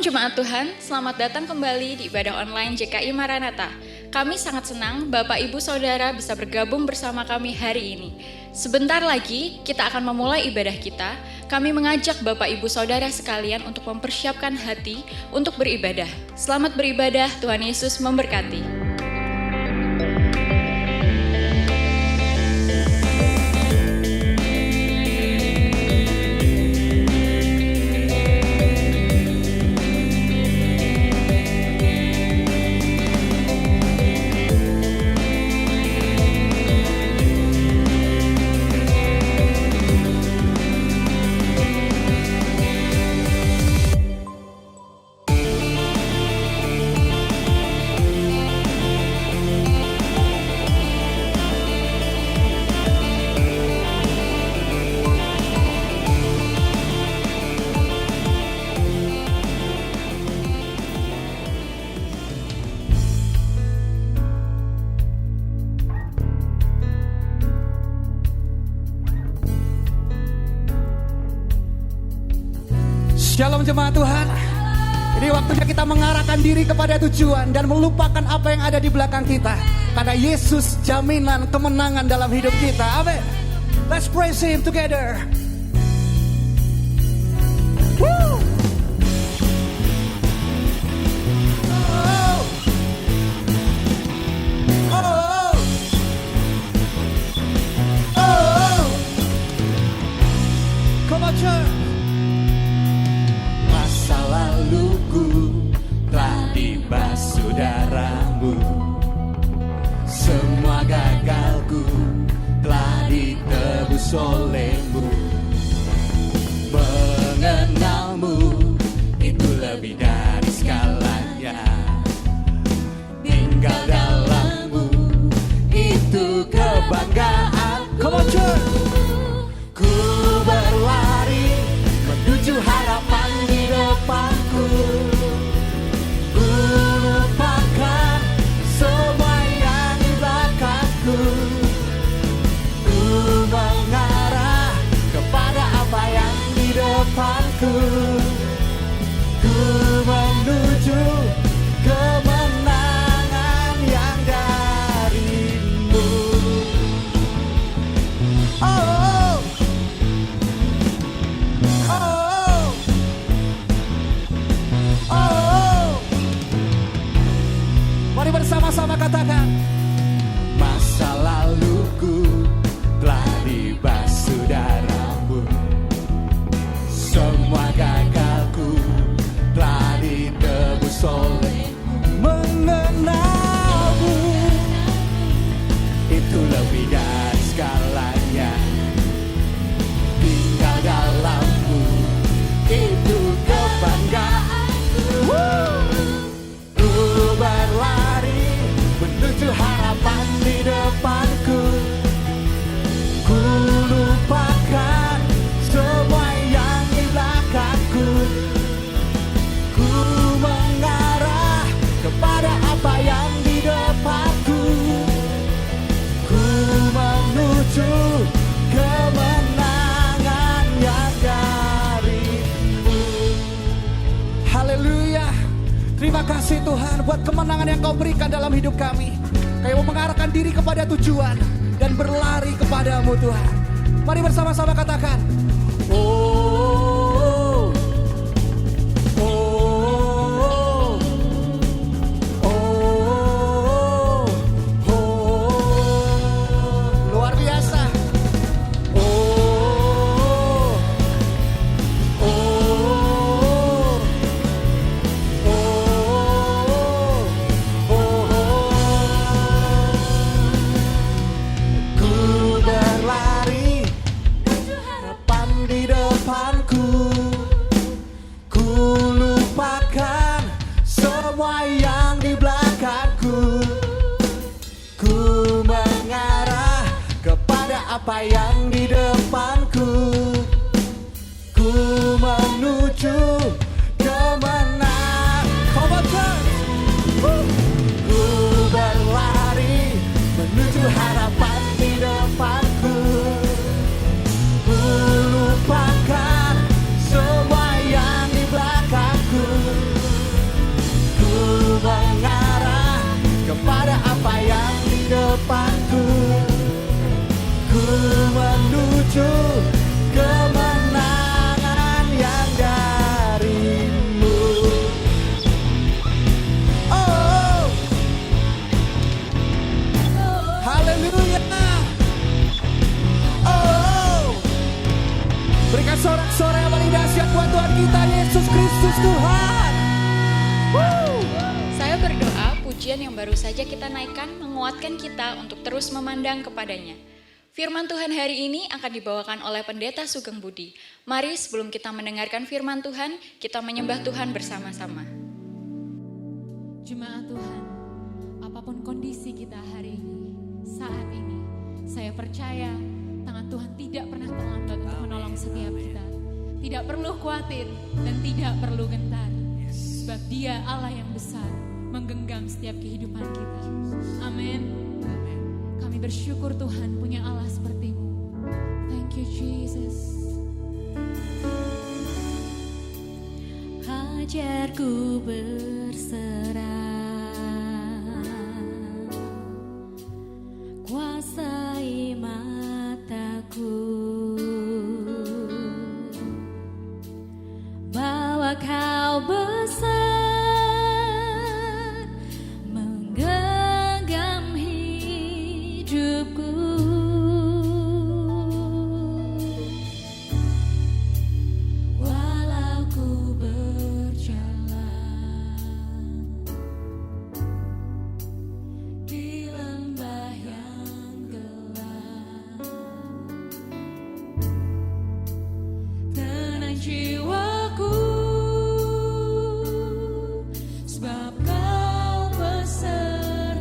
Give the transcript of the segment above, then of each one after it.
Jemaat Tuhan, selamat datang kembali di ibadah online JKI Maranatha. Kami sangat senang Bapak Ibu Saudara bisa bergabung bersama kami hari ini. Sebentar lagi kita akan memulai ibadah kita. Kami mengajak Bapak Ibu Saudara sekalian untuk mempersiapkan hati untuk beribadah. Selamat beribadah, Tuhan Yesus memberkati. Shalom jemaat Tuhan. Ini waktunya kita mengarahkan diri kepada tujuan dan melupakan apa yang ada di belakang kita. Karena Yesus jaminan kemenangan dalam hidup kita. Amin. Let's praise Him together. Woo! Oh. Oh. Oh. Come on church. Masa laluku telah dibasuh darahmu, semua gagalku telah ditebus olehmu. Mengenalmu itu lebih dari segalanya, tinggal dalammu itu kebanggaan. Come on church. Ku berlari menuju harapan di depanku. Ku lupakan semua yang di belakangku. Ku mengarah kepada apa yang di depanku. Ku menuju kemenangan yang darimu. Oh, oh, oh. Mari bersama-sama katakan. Masa laluku telah dibasuh darahmu, semua gagalku telah ditebus olehmu. Mengenalmu itu lebih dari segalanya, tinggal dalammu itu kebanggaanku. Ku berlari menuju harapan di depanku. Ku lupakan semua yang di belakangku. Ku mengarah kepada apa yang di depanku. Ku menuju kemenangan yang darimu. Haleluya. Terima kasih Tuhan buat kemenangan yang Kau berikan dalam hidup kami. Kami mau mengarahkan diri kepada tujuan dan berlari kepadamu Tuhan. Mari bersama-sama katakan. Oh, oh, oh, oh, oh. Luar biasa. Oh, oh, oh, oh. Ku berlari menuju harapan di depanku. Ku lupakan semua yang di belakangku. Ku mengarah kepada apa yang di depanku. Ku menuju kemenangan. Come on, church. Ku berlari menuju harapan di depanku. Ku lupakan semua yang di belakangku. sore yang paling dahsyat buat Tuhan kita Yesus Kristus Tuhan. Saya berdoa pujian yang baru saja kita naikkan menguatkan kita untuk terus memandang kepadanya. Firman Tuhan hari ini akan dibawakan oleh Pendeta Sugeng Budi. Mari sebelum kita mendengarkan firman Tuhan, kita menyembah Tuhan bersama-sama. Jemaat Tuhan, apapun kondisi kita hari ini, saat ini, saya percaya tangan Tuhan tidak pernah terlambat untuk menolong setiap kita. Tidak perlu khawatir dan tidak perlu gentar. Sebab Dia Allah yang besar, menggenggam setiap kehidupan kita. Amin. Kami bersyukur Tuhan punya Allah seperti-Mu. Thank you Jesus. Ajarku berserah, kuasai mataku, bahwa Kau besar, menggenggam hidupku. Walau ku berjalan di lembah yang gelap, tenang jiwaku, sebab Kau besertaku.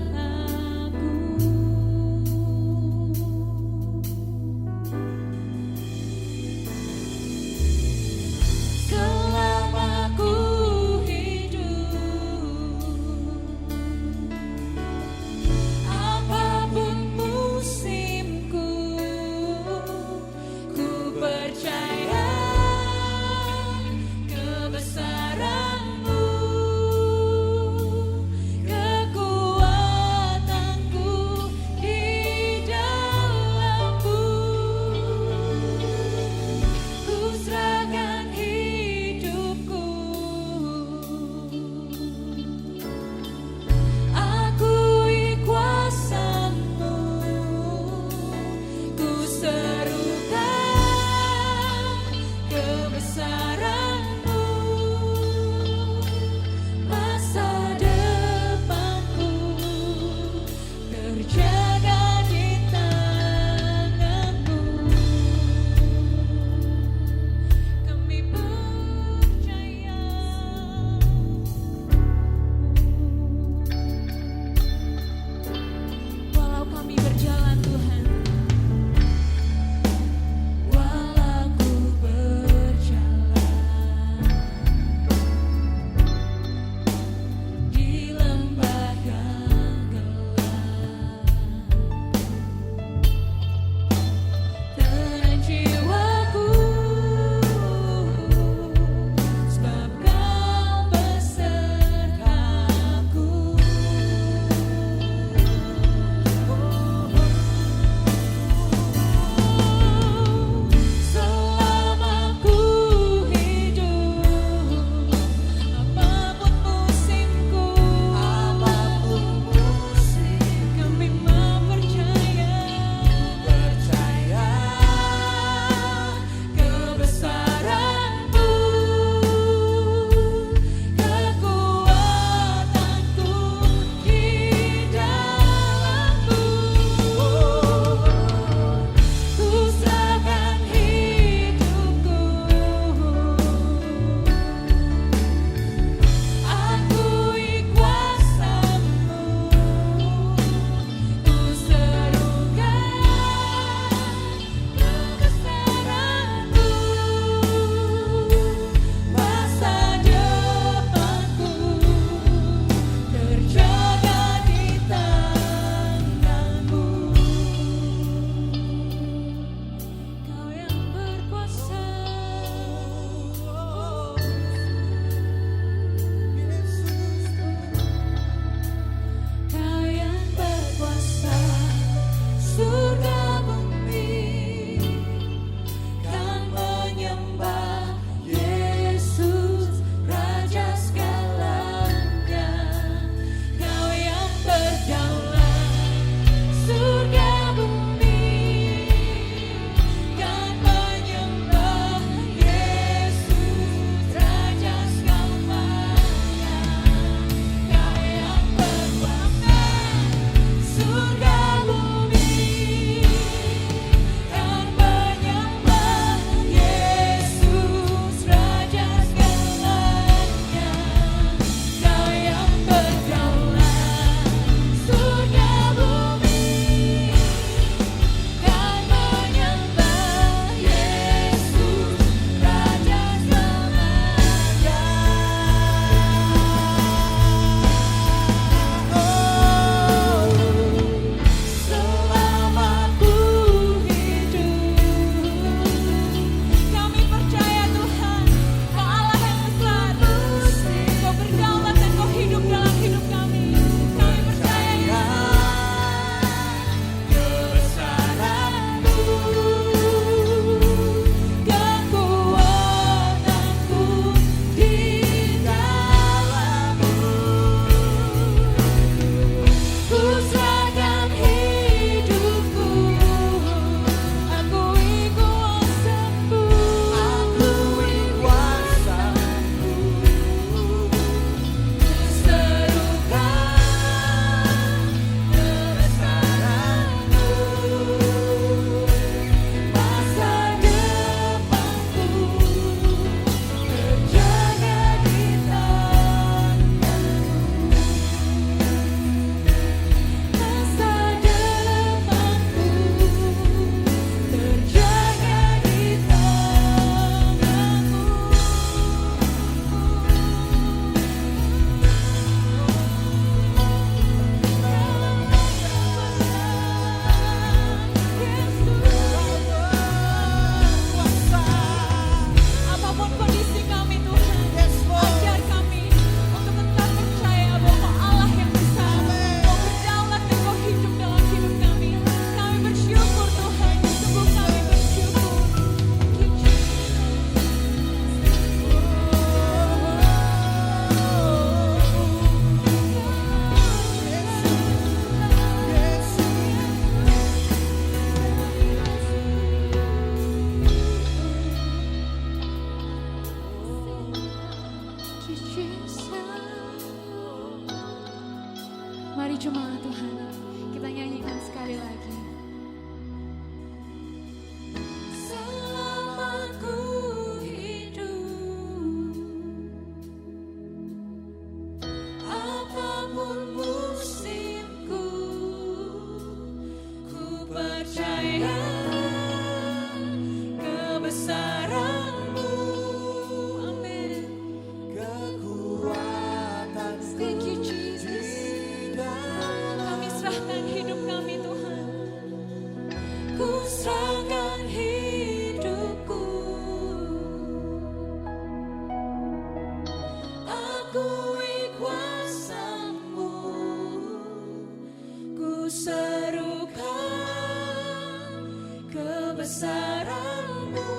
kebesaran-Mu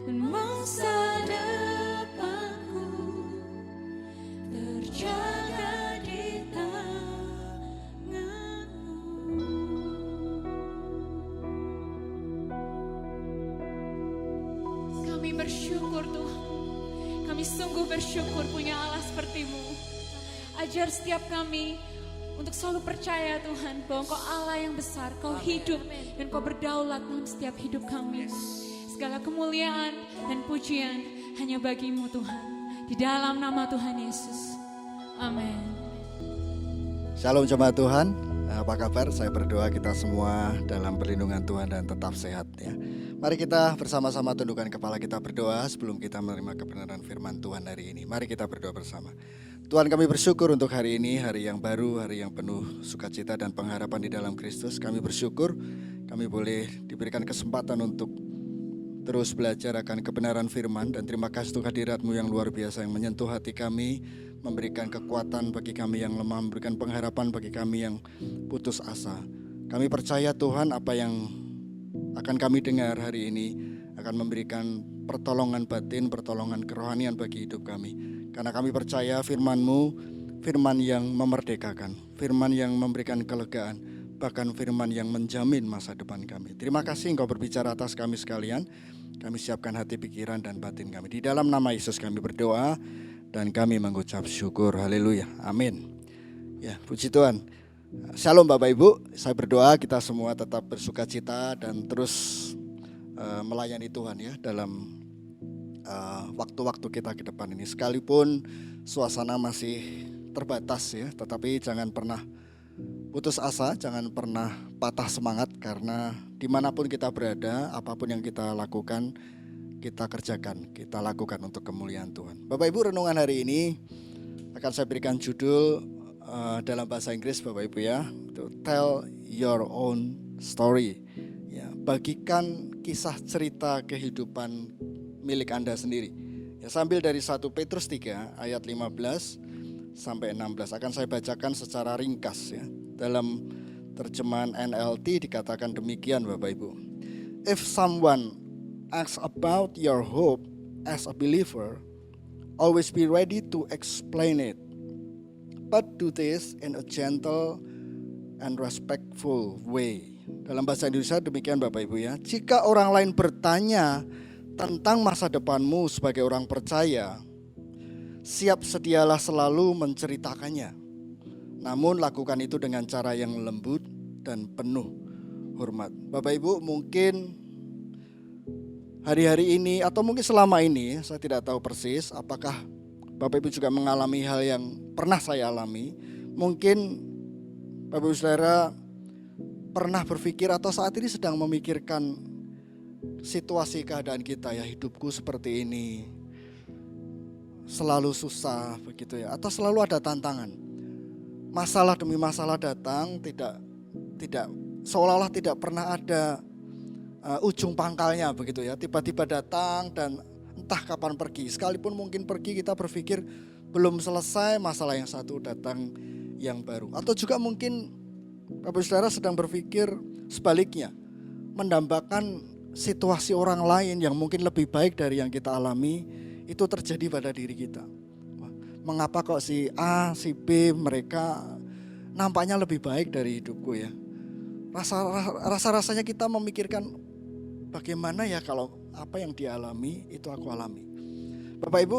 dan masa depanku terjaga di tangan-Mu. Kami bersyukur Tuhan. Kami sungguh bersyukur punya Allah seperti-Mu. Ajar setiap kami untuk selalu percaya Tuhan bahwa Engkau Allah yang besar, Kau hidup dan Kau berdaulat dalam setiap hidup kami. Segala kemuliaan dan pujian hanya bagi-Mu Tuhan. Di dalam nama Tuhan Yesus. Amin. Shalom jemaat Tuhan, apa kabar? Saya berdoa kita semua dalam perlindungan Tuhan dan tetap sehat ya. Mari kita bersama-sama tundukkan kepala kita berdoa sebelum kita menerima kebenaran firman Tuhan hari ini. Mari kita berdoa bersama. Tuhan, kami bersyukur untuk hari ini, hari yang baru, hari yang penuh sukacita dan pengharapan di dalam Kristus. Kami bersyukur kami boleh diberikan kesempatan untuk terus belajar akan kebenaran firman. Dan terima kasih untuk hadirat-Mu yang luar biasa yang menyentuh hati kami, memberikan kekuatan bagi kami yang lemah, memberikan pengharapan bagi kami yang putus asa. Kami percaya Tuhan apa yang akan kami dengar hari ini akan memberikan pertolongan batin, pertolongan kerohanian bagi hidup kami. Karena kami percaya firman-Mu, firman yang memerdekakan, firman yang memberikan kelegaan, bahkan firman yang menjamin masa depan kami. Terima kasih Engkau berbicara atas kami sekalian. Kami siapkan hati, pikiran, dan batin kami. Di dalam nama Yesus kami berdoa dan kami mengucap syukur. Haleluya. Amin. Ya, puji Tuhan. Shalom Bapak Ibu. Saya berdoa kita semua tetap bersukacita dan terus melayani Tuhan ya dalam waktu-waktu kita ke depan ini. Sekalipun suasana masih terbatas ya, tetapi jangan pernah putus asa, jangan pernah patah semangat. Karena dimanapun kita berada, apapun yang kita lakukan, kita kerjakan, kita lakukan untuk kemuliaan Tuhan. Bapak Ibu, renungan hari ini akan saya berikan judul dalam bahasa Inggris Bapak Ibu ya, Tell Your Own Story ya, bagikan kisah cerita kehidupan milik Anda sendiri ya, sambil dari 1 Petrus 3 ayat 15 sampai 16 akan saya bacakan secara ringkas ya. Dalam terjemahan NLT dikatakan demikian Bapak Ibu. If someone asks about your hope as a believer, always be ready to explain it. But do this in a gentle and respectful way. Dalam bahasa Indonesia demikian Bapak Ibu ya. Jika orang lain bertanya tentang masa depanmu sebagai orang percaya, siap sedialah selalu menceritakannya. Namun lakukan itu dengan cara yang lembut dan penuh hormat. Bapak Ibu, mungkin hari-hari ini atau mungkin selama ini, saya tidak tahu persis apakah Bapak Ibu juga mengalami hal yang pernah saya alami. Mungkin Bapak Ibu Saudara pernah berpikir atau saat ini sedang memikirkan situasi keadaan kita ya, hidupku seperti ini, selalu susah begitu ya, atau selalu ada tantangan. Masalah demi masalah datang, tidak seolah-olah tidak pernah ada ujung pangkalnya begitu ya. Tiba-tiba datang dan entah kapan pergi. Sekalipun mungkin pergi kita berpikir belum selesai, masalah yang satu datang yang baru. Atau juga mungkin Bapak Saudara sedang berpikir sebaliknya, mendambakan situasi orang lain yang mungkin lebih baik dari yang kita alami itu terjadi pada diri kita. Mengapa kok si A, si B mereka nampaknya lebih baik dari hidupku ya? Rasa-rasanya kita memikirkan bagaimana ya kalau apa yang dialami itu aku alami. Bapak Ibu,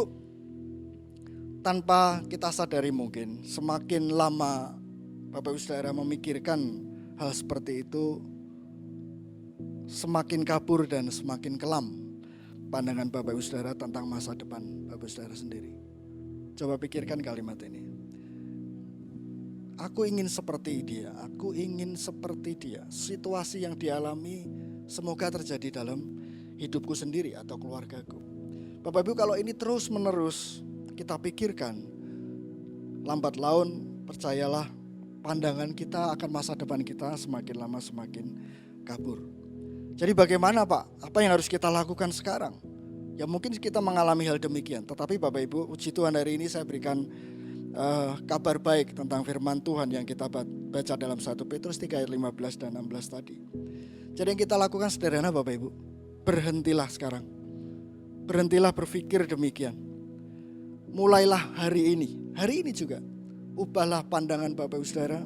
tanpa kita sadari mungkin semakin lama Bapak Ibu Saudara memikirkan hal seperti itu, semakin kabur dan semakin kelam pandangan Bapak Ibu Saudara tentang masa depan Bapak Ibu Saudara sendiri. Coba pikirkan kalimat ini. Aku ingin seperti dia, aku ingin seperti dia. Situasi yang dialami semoga terjadi dalam hidupku sendiri atau keluargaku. Bapak Ibu, kalau ini terus menerus kita pikirkan, lambat laun percayalah pandangan kita akan masa depan kita semakin lama semakin kabur. Jadi bagaimana Pak? Apa yang harus kita lakukan sekarang? Ya mungkin kita mengalami hal demikian. Tetapi Bapak Ibu, puji Tuhan hari ini saya berikan kabar baik tentang firman Tuhan yang kita baca dalam 1 Petrus 3 ayat 15 dan 16 tadi. Jadi yang kita lakukan sederhana Bapak Ibu. Berhentilah sekarang. Berhentilah berpikir demikian. Mulailah hari ini juga. Ubahlah pandangan Bapak Ibu Saudara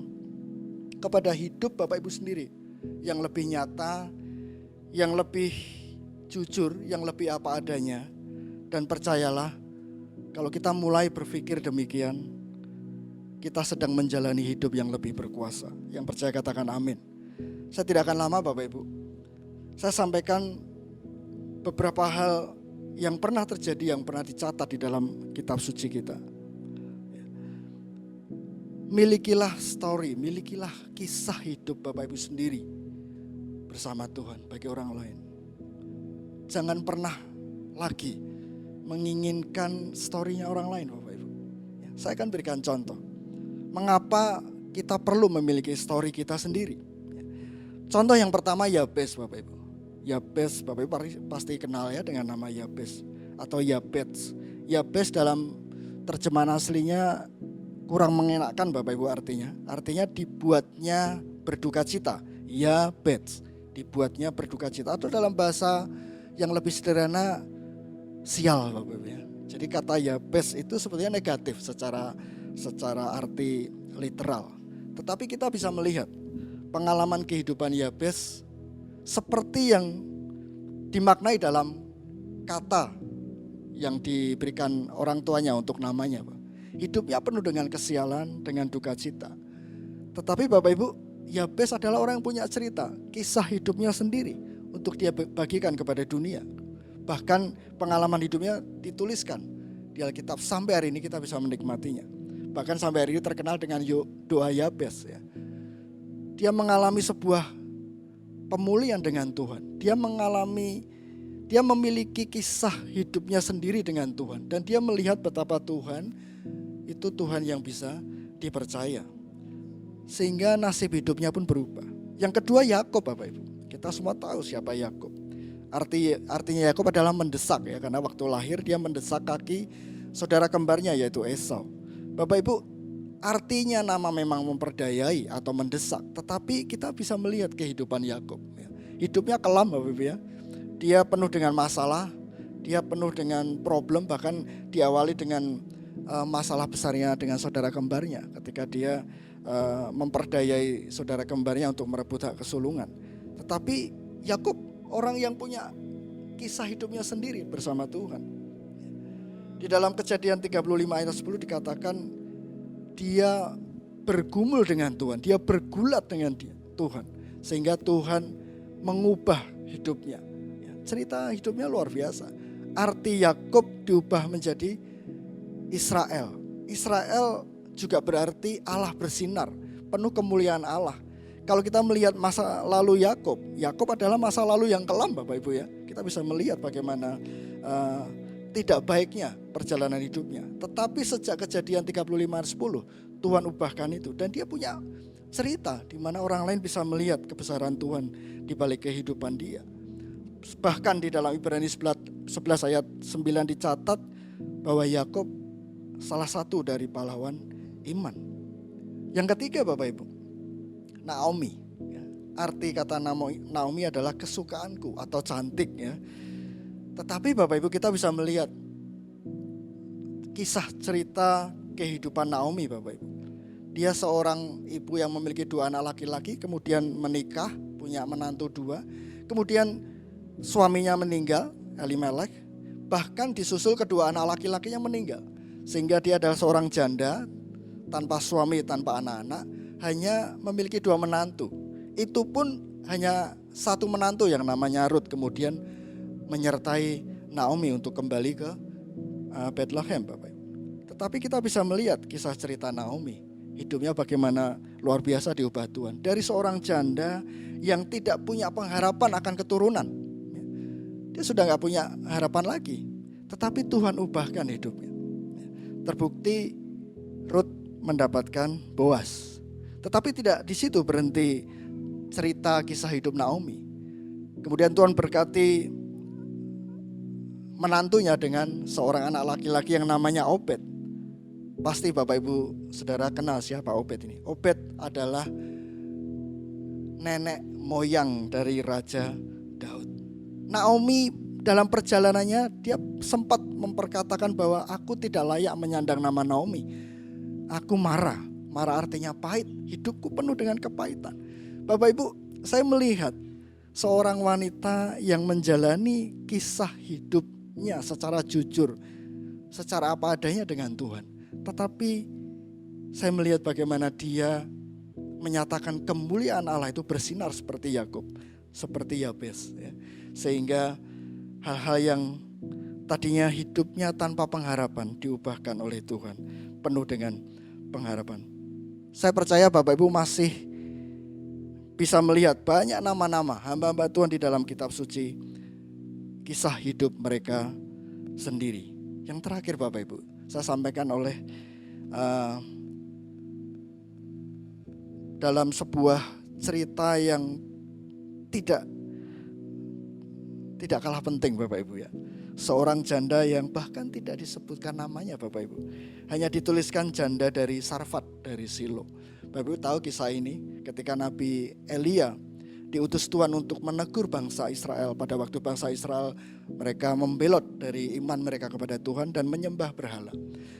kepada hidup Bapak Ibu sendiri yang lebih nyata, yang lebih jujur, yang lebih apa adanya. Dan percayalah, kalau kita mulai berpikir demikian, kita sedang menjalani hidup yang lebih berkuasa. Yang percaya katakan amin. Saya tidak akan lama Bapak Ibu. Saya sampaikan beberapa hal yang pernah terjadi, yang pernah dicatat di dalam kitab suci kita. Milikilah story, milikilah kisah hidup Bapak Ibu sendiri bersama Tuhan bagi orang lain. Jangan pernah lagi menginginkan story-nya orang lain Bapak Ibu. Saya akan berikan contoh. Mengapa kita perlu memiliki story kita sendiri. Contoh yang pertama Yabes Bapak Ibu. Yabes Bapak Ibu pasti kenal ya dengan nama Yabes atau Yabez. Yabes dalam terjemahan aslinya kurang mengenakan Bapak Ibu artinya. Artinya dibuatnya berduka cita. Yabez, dibuatnya berduka cita. Atau dalam bahasa yang lebih sederhana sial Bapak Ibu ya. Jadi kata Yabez itu sebetulnya negatif secara arti literal. Tetapi kita bisa melihat pengalaman kehidupan Yabez seperti yang dimaknai dalam kata yang diberikan orang tuanya untuk namanya. Hidupnya penuh dengan kesialan, dengan duka cita. Tetapi Bapak Ibu, Yabez adalah orang yang punya cerita, kisah hidupnya sendiri untuk dia bagikan kepada dunia. Bahkan pengalaman hidupnya dituliskan di Alkitab. Sampai hari ini kita bisa menikmatinya. Bahkan sampai hari ini terkenal dengan doa Yabez ya. Dia mengalami sebuah pemulihan dengan Tuhan. Dia memiliki kisah hidupnya sendiri dengan Tuhan. Dan dia melihat betapa Tuhan itu Tuhan yang bisa dipercaya. Sehingga nasib hidupnya pun berubah. Yang kedua Yakub Bapak Ibu. Kita semua tahu siapa Yakub. Artinya Yakub adalah mendesak ya. Karena waktu lahir dia mendesak kaki saudara kembarnya yaitu Esau. Bapak Ibu, artinya nama memang memperdayai atau mendesak. Tetapi kita bisa melihat kehidupan Yakub. Hidupnya kelam Bapak Ibu ya. Dia penuh dengan masalah. Dia penuh dengan problem. Bahkan diawali dengan masalah besarnya dengan saudara kembarnya. Ketika dia memperdayai saudara kembarnya untuk merebut hak kesulungan. Tetapi Yakub orang yang punya kisah hidupnya sendiri bersama Tuhan. Di dalam Kejadian 35 ayat 10 dikatakan dia bergumul dengan Tuhan, dia bergulat dengan Tuhan sehingga Tuhan mengubah hidupnya. Cerita hidupnya luar biasa. Arti Yakub diubah menjadi Israel. Israel juga berarti Allah bersinar, penuh kemuliaan Allah. Kalau kita melihat masa lalu Yakub adalah masa lalu yang kelam Bapak Ibu ya. Kita bisa melihat bagaimana tidak baiknya perjalanan hidupnya. Tetapi sejak Kejadian 35 ayat 10 Tuhan ubahkan itu. Dan dia punya cerita di mana orang lain bisa melihat kebesaran Tuhan di balik kehidupan dia. Bahkan di dalam Ibrani 11 ayat 9 dicatat bahwa Yakub salah satu dari pahlawan iman. Yang ketiga Bapak Ibu, Naomi. Arti kata Naomi adalah kesukaanku atau cantik ya. Tetapi Bapak Ibu kita bisa melihat kisah cerita kehidupan Naomi Bapak Ibu. Dia seorang ibu yang memiliki 2 anak laki-laki, kemudian menikah, punya menantu 2. Kemudian suaminya meninggal, Elimelek. Bahkan disusul kedua anak laki-lakinya meninggal. Sehingga dia adalah seorang janda, tanpa suami, tanpa anak-anak, hanya memiliki 2 menantu. Itu pun hanya 1 menantu yang namanya Ruth kemudian menyertai Naomi untuk kembali ke Bethlehem Bapak. Tetapi kita bisa melihat kisah cerita Naomi. Hidupnya bagaimana luar biasa diubah Tuhan. Dari seorang janda yang tidak punya pengharapan akan keturunan. Dia sudah gak punya harapan lagi. Tetapi Tuhan ubahkan hidupnya. Terbukti Ruth mendapatkan Boaz. Tetapi tidak di situ berhenti cerita kisah hidup Naomi. Kemudian Tuhan berkati menantunya dengan seorang anak laki-laki yang namanya Obed. Pasti Bapak Ibu Saudara kenal siapa Obed ini. Obed adalah nenek moyang dari Raja Daud. Naomi dalam perjalanannya dia sempat memperkatakan bahwa aku tidak layak menyandang nama Naomi. Aku marah. Marah artinya pahit. Hidupku penuh dengan kepahitan. Bapak Ibu, saya melihat seorang wanita yang menjalani kisah hidupnya secara jujur, secara apa adanya dengan Tuhan. Tetapi saya melihat bagaimana dia menyatakan kemuliaan Allah itu bersinar seperti Yakub, seperti Yabes, ya. Sehingga hal-hal yang tadinya hidupnya tanpa pengharapan diubahkan oleh Tuhan, penuh dengan pengharapan. Saya percaya Bapak Ibu masih bisa melihat banyak nama-nama hamba-hamba Tuhan di dalam kitab suci, kisah hidup mereka sendiri. Yang terakhir Bapak Ibu, saya sampaikan oleh dalam sebuah cerita yang tidak kalah penting Bapak Ibu ya. Seorang janda yang bahkan tidak disebutkan namanya Bapak Ibu. Hanya dituliskan janda dari Sarfat, dari Silo. Bapak Ibu tahu kisah ini ketika Nabi Elia diutus Tuhan untuk menegur bangsa Israel. Pada waktu bangsa Israel mereka membelot dari iman mereka kepada Tuhan dan menyembah berhala.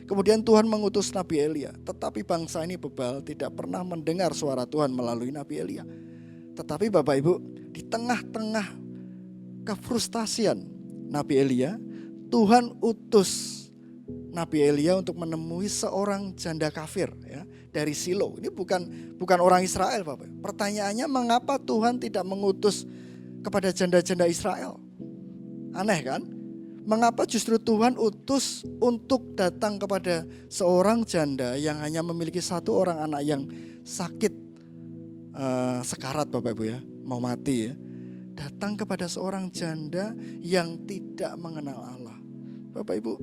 Kemudian Tuhan mengutus Nabi Elia. Tetapi bangsa ini bebal, tidak pernah mendengar suara Tuhan melalui Nabi Elia. Tetapi Bapak Ibu, di tengah-tengah kefrustasian Nabi Elia, Tuhan utus Nabi Elia untuk menemui seorang janda kafir ya, dari Silo. Ini bukan orang Israel Bapak. Pertanyaannya, mengapa Tuhan tidak mengutus kepada janda-janda Israel? Aneh kan? Mengapa justru Tuhan utus untuk datang kepada seorang janda yang hanya memiliki satu orang anak yang sakit sekarat Bapak Ibu ya, mau mati ya. Datang kepada seorang janda yang tidak mengenal Allah. Bapak Ibu,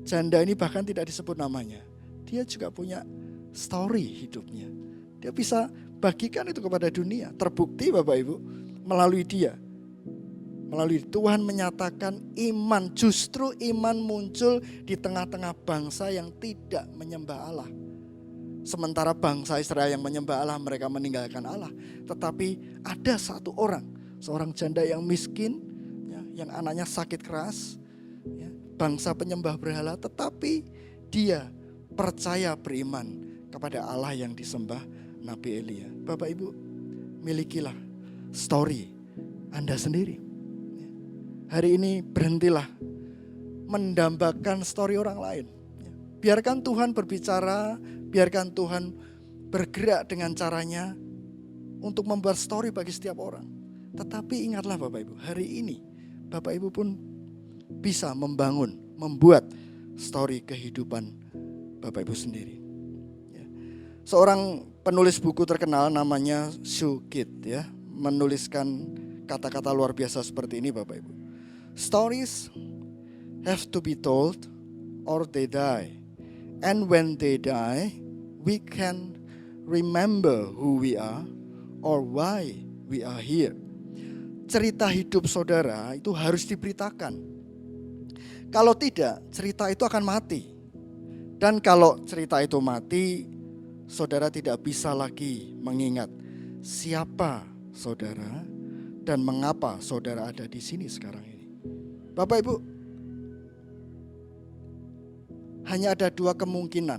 janda ini bahkan tidak disebut namanya. Dia juga punya story hidupnya. Dia bisa bagikan itu kepada dunia. Terbukti Bapak Ibu, melalui dia. Melalui Tuhan menyatakan iman, justru iman muncul di tengah-tengah bangsa yang tidak menyembah Allah. Sementara bangsa Israel yang menyembah Allah, mereka meninggalkan Allah. Tetapi ada satu orang, seorang janda yang miskin, ya, yang anaknya sakit keras, ya, bangsa penyembah berhala, tetapi dia percaya beriman kepada Allah yang disembah Nabi Elia. Bapak Ibu, milikilah story Anda sendiri. Hari ini berhentilah mendambakan story orang lain. Biarkan Tuhan berbicara, biarkan Tuhan bergerak dengan caranya untuk membuat story bagi setiap orang. Tetapi ingatlah Bapak Ibu, hari ini Bapak Ibu pun bisa membuat story kehidupan Bapak Ibu sendiri. Seorang penulis buku terkenal namanya Sue Kidd ya, menuliskan kata-kata luar biasa seperti ini Bapak Ibu. Stories have to be told or they die. And when they die, we can remember who we are or why we are here. Cerita hidup saudara itu harus diberitakan. Kalau tidak, cerita itu akan mati. Dan kalau cerita itu mati, saudara tidak bisa lagi mengingat siapa saudara dan mengapa saudara ada di sini sekarang ini. Bapak Ibu, hanya ada dua kemungkinan.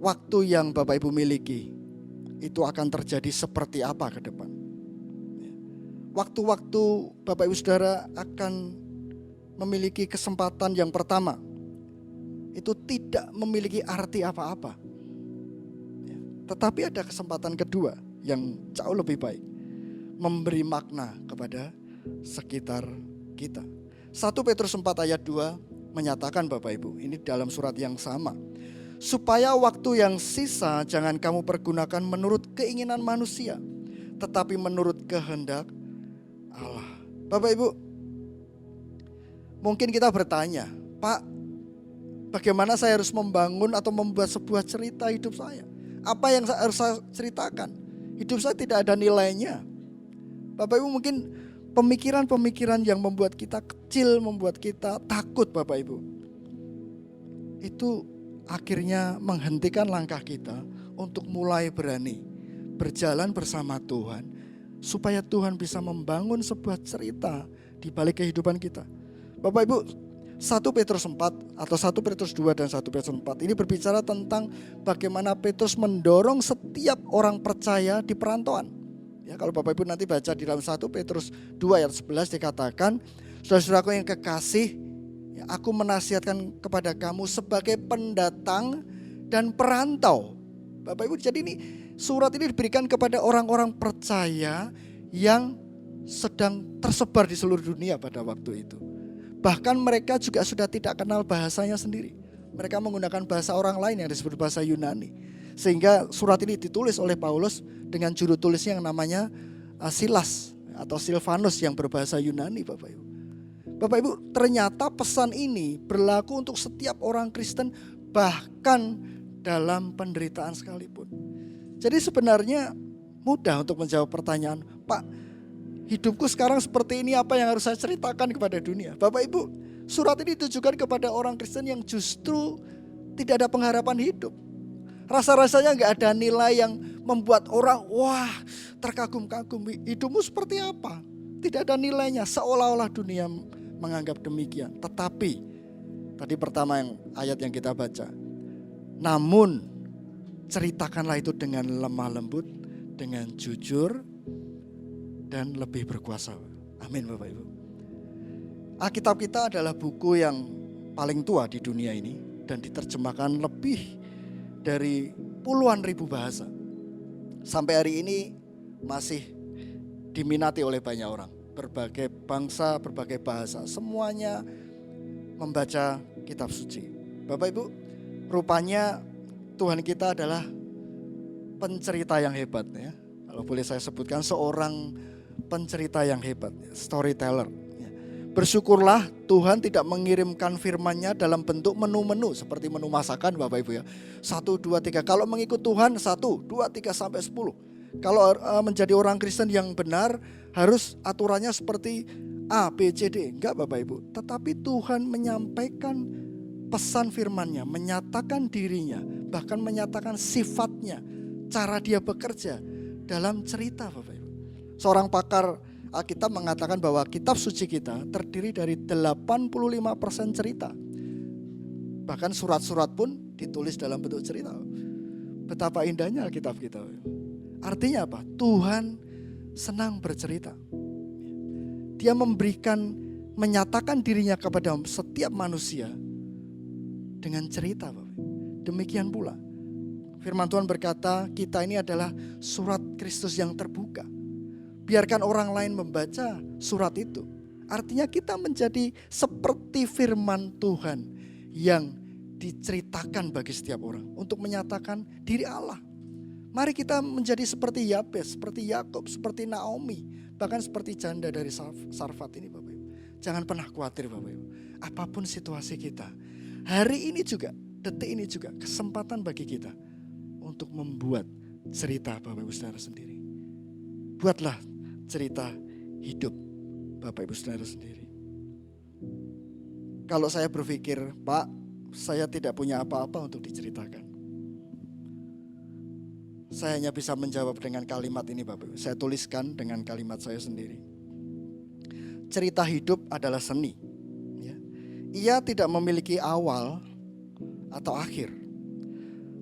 Waktu yang Bapak Ibu miliki itu akan terjadi seperti apa ke depan. Waktu-waktu Bapak Ibu Saudara akan memiliki kesempatan yang pertama, itu tidak memiliki arti apa-apa. Tetapi ada kesempatan kedua yang jauh lebih baik, memberi makna kepada sekitar kita. 1 Petrus 4 ayat 2 menyatakan Bapak Ibu, ini dalam surat yang sama. Supaya waktu yang sisa jangan kamu pergunakan menurut keinginan manusia, tetapi menurut kehendak Allah. Bapak Ibu, mungkin kita bertanya, Pak, bagaimana saya harus membangun atau membuat sebuah cerita hidup saya? Apa yang harus saya ceritakan? Hidup saya tidak ada nilainya. Bapak Ibu, mungkin pemikiran-pemikiran yang membuat kita kecil, membuat kita takut Bapak Ibu, itu akhirnya menghentikan langkah kita untuk mulai berani berjalan bersama Tuhan, supaya Tuhan bisa membangun sebuah cerita di balik kehidupan kita. Bapak Ibu, 1 Petrus 4 atau 1 Petrus 2 dan 1 Petrus 4 ini berbicara tentang bagaimana Petrus mendorong setiap orang percaya di perantauan. Ya, kalau Bapak Ibu nanti baca di dalam 1 Petrus 2 ayat 11 dikatakan, saudara-saudaraku yang kekasih, ya, aku menasihatkan kepada kamu sebagai pendatang dan perantau. Bapak Ibu, jadi ini surat ini diberikan kepada orang-orang percaya yang sedang tersebar di seluruh dunia pada waktu itu. Bahkan mereka juga sudah tidak kenal bahasanya sendiri. Mereka menggunakan bahasa orang lain yang disebut bahasa Yunani. Sehingga surat ini ditulis oleh Paulus dengan juru tulisnya yang namanya Silas atau Silvanus yang berbahasa Yunani, Bapak Ibu. Bapak Ibu, ternyata pesan ini berlaku untuk setiap orang Kristen bahkan dalam penderitaan sekalipun. Jadi sebenarnya mudah untuk menjawab pertanyaan, Pak, hidupku sekarang seperti ini, apa yang harus saya ceritakan kepada dunia? Bapak Ibu, surat ini ditujukan kepada orang Kristen yang justru tidak ada pengharapan hidup. Rasa-rasanya gak ada nilai yang membuat orang wah terkagum-kagum. Hidupmu seperti apa? Tidak ada nilainya, seolah-olah dunia menganggap demikian. Tetapi tadi pertama ayat yang kita baca, namun ceritakanlah itu dengan lemah lembut, dengan jujur, dan lebih berkuasa. Amin Bapak Ibu. Alkitab kita adalah buku yang paling tua di dunia ini dan diterjemahkan lebih dari puluhan ribu bahasa. Sampai hari ini masih diminati oleh banyak orang. Berbagai bangsa, berbagai bahasa, semuanya membaca kitab suci. Bapak Ibu, rupanya Tuhan kita adalah pencerita yang hebat ya. Kalau boleh saya sebutkan, seorang pencerita yang hebat, storyteller. Bersyukurlah Tuhan tidak mengirimkan firman-Nya dalam bentuk menu-menu seperti menu masakan Bapak Ibu ya. 1, 2, 3. Kalau mengikut Tuhan 1, 2, 3 sampai 10. Kalau menjadi orang Kristen yang benar harus aturannya seperti A, B, C, D. Enggak Bapak Ibu. Tetapi Tuhan menyampaikan pesan firman-Nya, menyatakan dirinya, bahkan menyatakan sifatnya, cara dia bekerja dalam cerita Bapak Ibu. Seorang pakar Alkitab mengatakan bahwa kitab suci kita terdiri dari 85% cerita. Bahkan surat-surat pun ditulis dalam bentuk cerita. Betapa indahnya Alkitab kita. Artinya apa? Tuhan senang bercerita. Dia menyatakan dirinya kepada setiap manusia dengan cerita. Demikian pula firman Tuhan berkata, kita ini adalah surat Kristus yang terbuka. Biarkan orang lain membaca surat itu. Artinya kita menjadi seperti firman Tuhan yang diceritakan bagi setiap orang untuk menyatakan diri Allah. Mari kita menjadi seperti Yabes, seperti Yakub, seperti Naomi, bahkan seperti janda dari Sarfat ini Bapak Ibu. Jangan pernah khawatir Bapak Ibu. Apapun situasi kita, hari ini juga, detik ini juga kesempatan bagi kita untuk membuat cerita Bapak Ibu Saudara sendiri. Buatlah cerita hidup Bapak Ibu Saudara sendiri. Kalau saya berpikir, Pak, saya tidak punya apa-apa untuk diceritakan. Saya hanya bisa menjawab dengan kalimat ini Bapak Ibu. Saya tuliskan dengan kalimat saya sendiri. Cerita hidup adalah seni. Ia tidak memiliki awal atau akhir.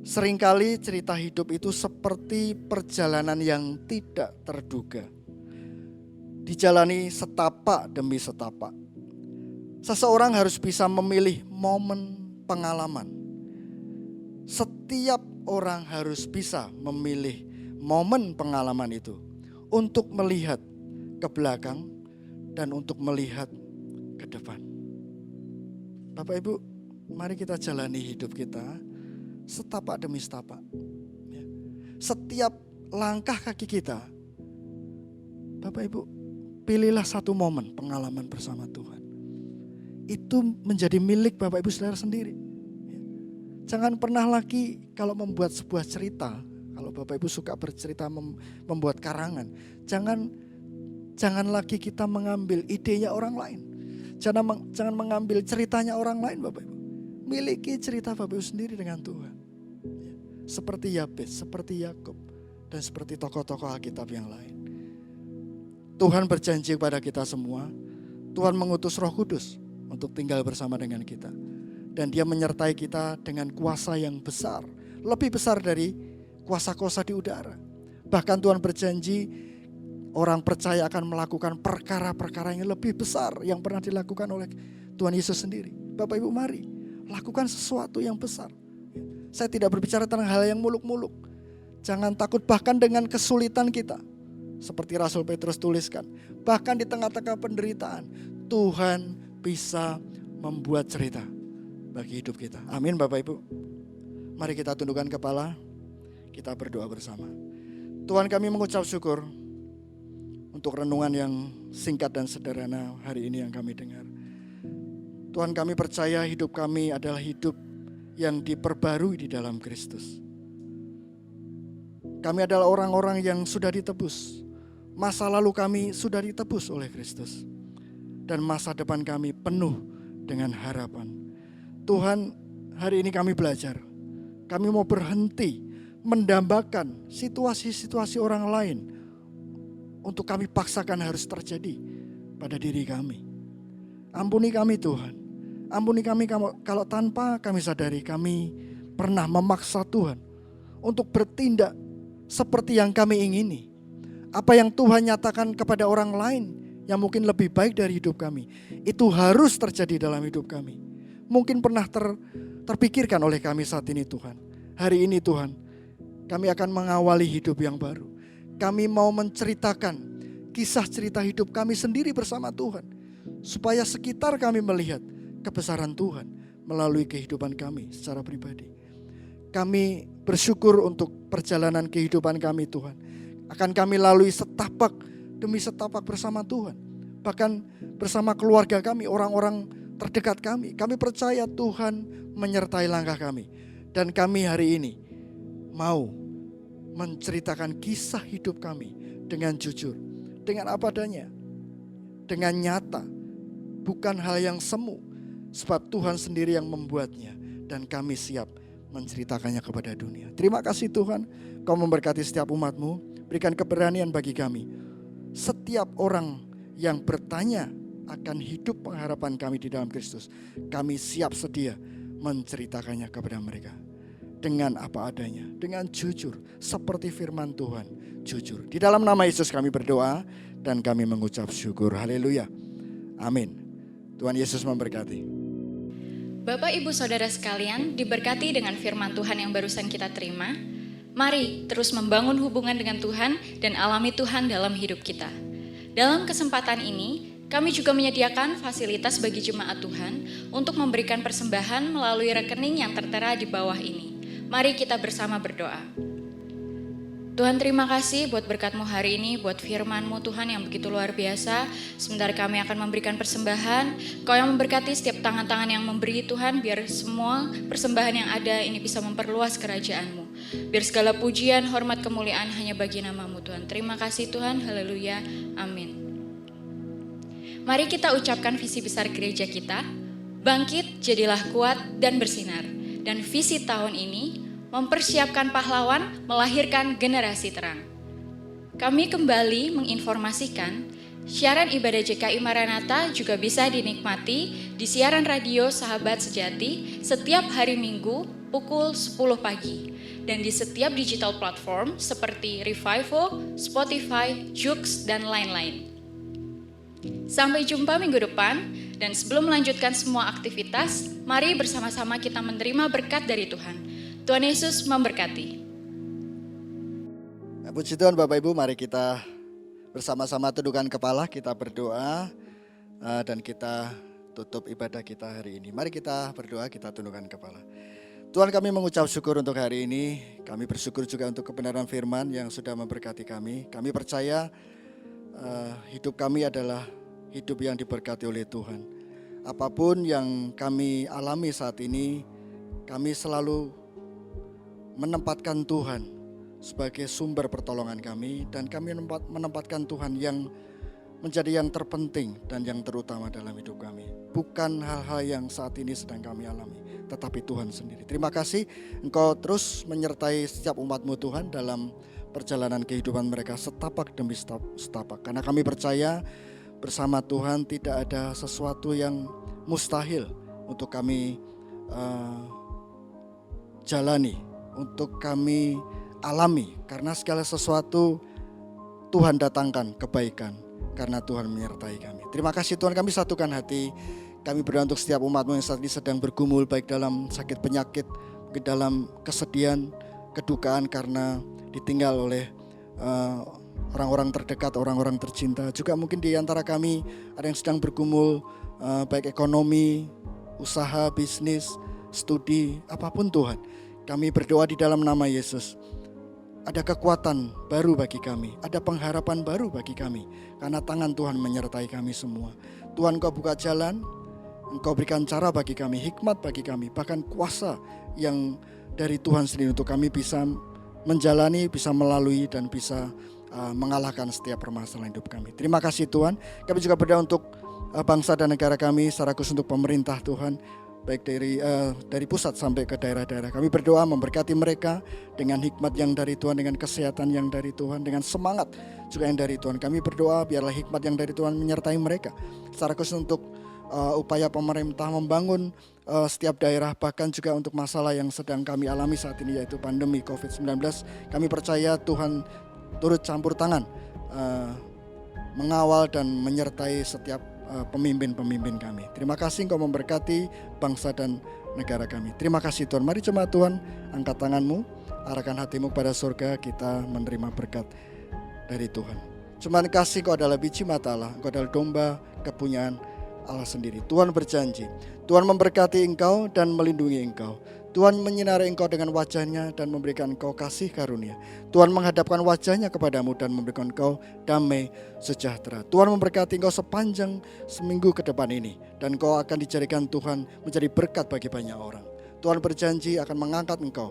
Seringkali cerita hidup itu seperti perjalanan yang tidak terduga. Dijalani setapak demi setapak. Seseorang harus bisa memilih momen pengalaman. Setiap orang harus bisa memilih momen pengalaman itu untuk melihat ke belakang dan untuk melihat ke depan. Bapak Ibu, mari kita jalani hidup kita setapak demi setapak. Setiap langkah kaki kita, Bapak Ibu, pilihlah satu momen pengalaman bersama Tuhan. Itu menjadi milik Bapak Ibu Saudara sendiri. Jangan pernah lagi kalau membuat sebuah cerita, kalau Bapak Ibu suka bercerita membuat karangan, jangan lagi kita mengambil idenya orang lain. Jangan mengambil ceritanya orang lain Bapak Ibu. Miliki cerita Bapak Ibu sendiri dengan Tuhan. Seperti Yabes, seperti Yakub. dan seperti tokoh-tokoh Alkitab yang lain. Tuhan berjanji kepada kita semua, Tuhan mengutus Roh Kudus untuk tinggal bersama dengan kita. Dan Dia menyertai kita dengan kuasa yang besar, lebih besar dari kuasa-kuasa di udara. Bahkan Tuhan berjanji orang percaya akan melakukan perkara-perkara yang lebih besar yang pernah dilakukan oleh Tuhan Yesus sendiri. Bapak Ibu, mari lakukan sesuatu yang besar. Saya tidak berbicara tentang hal yang muluk-muluk. Jangan takut bahkan dengan kesulitan kita. Seperti Rasul Petrus tuliskan, bahkan di tengah-tengah penderitaan, Tuhan bisa membuat cerita bagi hidup kita. Amin Bapak Ibu. Mari kita tundukkan kepala, kita berdoa bersama. Tuhan, kami mengucap syukur untuk renungan yang singkat dan sederhana hari ini yang kami dengar. Tuhan, kami percaya hidup kami adalah hidup yang diperbarui di dalam Kristus. Kami adalah orang-orang yang sudah ditebus. Masa lalu kami sudah ditebus oleh Kristus. Dan masa depan kami penuh dengan harapan. Tuhan, hari ini kami belajar. Kami mau berhenti mendambakan situasi-situasi orang lain untuk kami paksakan harus terjadi pada diri kami. Ampuni kami Tuhan. Ampuni kami kalau tanpa kami sadari kami pernah memaksa Tuhan untuk bertindak seperti yang kami ingini. Apa yang Tuhan nyatakan kepada orang lain yang mungkin lebih baik dari hidup kami, itu harus terjadi dalam hidup kami. Mungkin pernah terpikirkan oleh kami saat ini Tuhan. Hari ini Tuhan, kami akan mengawali hidup yang baru. Kami mau menceritakan kisah cerita hidup kami sendiri bersama Tuhan. Supaya sekitar kami melihat kebesaran Tuhan melalui kehidupan kami secara pribadi. Kami bersyukur untuk perjalanan kehidupan kami Tuhan. Akan kami lalui setapak demi setapak bersama Tuhan. Bahkan bersama keluarga kami, orang-orang terdekat kami. Kami percaya Tuhan menyertai langkah kami. Dan kami hari ini mau menceritakan kisah hidup kami dengan jujur. Dengan apa adanya. Dengan nyata. Bukan hal yang semu. Sebab Tuhan sendiri yang membuatnya. Dan kami siap menceritakannya kepada dunia. Terima kasih Tuhan. Kau memberkati setiap umat-Mu. Berikan keberanian bagi kami. Setiap orang yang bertanya akan hidup pengharapan kami di dalam Kristus, kami siap sedia menceritakannya kepada mereka. Dengan apa adanya, dengan jujur, seperti firman Tuhan, jujur. Di dalam nama Yesus kami berdoa dan kami mengucap syukur. Haleluya. Amin. Tuhan Yesus memberkati. Bapak Ibu Saudara sekalian, diberkati dengan firman Tuhan yang barusan kita terima. Mari terus membangun hubungan dengan Tuhan dan alami Tuhan dalam hidup kita. Dalam kesempatan ini, kami juga menyediakan fasilitas bagi jemaat Tuhan untuk memberikan persembahan melalui rekening yang tertera di bawah ini. Mari kita bersama berdoa. Tuhan, terima kasih buat berkat-Mu hari ini, buat firman-Mu Tuhan yang begitu luar biasa. Sebentar kami akan memberikan persembahan. Kau yang memberkati setiap tangan-tangan yang memberi Tuhan, biar semua persembahan yang ada ini bisa memperluas kerajaan-Mu. Biar segala pujian, hormat, kemuliaan hanya bagi nama-Mu Tuhan. Terima kasih Tuhan, haleluya, amin. Mari kita ucapkan visi besar gereja kita. Bangkit, jadilah kuat dan bersinar. Dan visi tahun ini mempersiapkan pahlawan, melahirkan generasi terang. Kami kembali menginformasikan, siaran ibadah JKI Maranatha juga bisa dinikmati di siaran radio Sahabat Sejati setiap hari Minggu pukul 10 pagi. Dan di setiap digital platform seperti Revivo, Spotify, Joox, dan lain-lain. Sampai jumpa minggu depan, dan sebelum melanjutkan semua aktivitas, mari bersama-sama kita menerima berkat dari Tuhan. Tuhan Yesus memberkati. Puji Tuhan Bapak Ibu, mari kita bersama-sama tundukkan kepala, kita berdoa dan kita tutup ibadah kita hari ini. Mari kita berdoa, kita tundukkan kepala. Tuhan, kami mengucap syukur untuk hari ini. Kami bersyukur juga untuk kebenaran firman yang sudah memberkati kami. Kami percaya hidup kami adalah hidup yang diberkati oleh Tuhan. Apapun yang kami alami saat ini, kami selalu menempatkan Tuhan sebagai sumber pertolongan kami. Dan kami menempatkan Tuhan yang menjadi yang terpenting dan yang terutama dalam hidup kami. Bukan hal-hal yang saat ini sedang kami alami, tetapi Tuhan sendiri. Terima kasih Engkau terus menyertai setiap umat-Mu Tuhan dalam perjalanan kehidupan mereka setapak demi setapak. Karena kami percaya bersama Tuhan tidak ada sesuatu yang mustahil untuk kami jalani, untuk kami alami. Karena segala sesuatu Tuhan datangkan kebaikan, karena Tuhan menyertai kami. Terima kasih Tuhan, kami satukan hati. Kami berdoa untuk setiap umat-Mu yang saat ini sedang bergumul, baik dalam sakit penyakit, dalam kesedihan, kedukaan karena ditinggal oleh orang-orang terdekat, orang-orang tercinta. Juga mungkin di antara kami ada yang sedang bergumul, baik ekonomi, usaha, bisnis, studi, apapun Tuhan. Kami berdoa di dalam nama Yesus. Ada kekuatan baru bagi kami, ada pengharapan baru bagi kami, karena tangan Tuhan menyertai kami semua. Tuhan, Engkau buka jalan, Engkau berikan cara bagi kami, hikmat bagi kami, bahkan kuasa yang dari Tuhan sendiri untuk kami bisa menjalani, bisa melalui, dan bisa mengalahkan setiap permasalahan hidup kami. Terima kasih Tuhan. Kami juga berdoa untuk bangsa dan negara kami, secara khusus untuk pemerintah Tuhan, baik dari pusat sampai ke daerah-daerah. Kami berdoa memberkati mereka dengan hikmat yang dari Tuhan, dengan kesehatan yang dari Tuhan, dengan semangat juga yang dari Tuhan. Kami berdoa biarlah hikmat yang dari Tuhan menyertai mereka, secara khusus untuk upaya pemerintah membangun setiap daerah, bahkan juga untuk masalah yang sedang kami alami saat ini, yaitu pandemi COVID-19. Kami percaya Tuhan turut campur tangan, mengawal dan menyertai setiap pemimpin-pemimpin kami. Terima kasih Engkau memberkati bangsa dan negara kami. Terima kasih Tuhan. Mari jemaat Tuhan, angkat tanganmu, arahkan hatimu kepada surga, kita menerima berkat dari Tuhan. Cuman kasih Engkau adalah biji mata Allah, Engkau adalah domba kepunyaan Allah sendiri. Tuhan berjanji, Tuhan memberkati engkau dan melindungi engkau. Tuhan menyinari engkau dengan wajahnya dan memberikan engkau kasih karunia. Tuhan menghadapkan wajahnya kepadamu dan memberikan engkau damai sejahtera. Tuhan memberkati engkau sepanjang seminggu ke depan ini, dan engkau akan dijadikan Tuhan menjadi berkat bagi banyak orang. Tuhan berjanji akan mengangkat engkau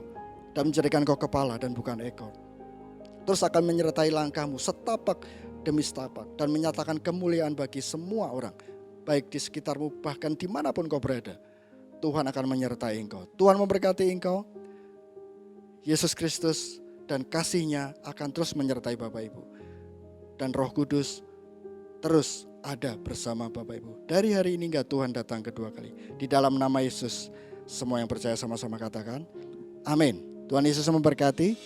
dan menjadikan engkau kepala dan bukan ekor. Terus akan menyertai langkahmu setapak demi setapak dan menyatakan kemuliaan bagi semua orang, baik di sekitarmu, bahkan dimanapun kau berada. Tuhan akan menyertai engkau. Tuhan memberkati engkau. Yesus Kristus dan kasih-Nya akan terus menyertai Bapak Ibu. Dan Roh Kudus terus ada bersama Bapak Ibu. Dari hari ini hingga Tuhan datang kedua kali. Di dalam nama Yesus, semua yang percaya sama-sama katakan, amin. Tuhan Yesus memberkati.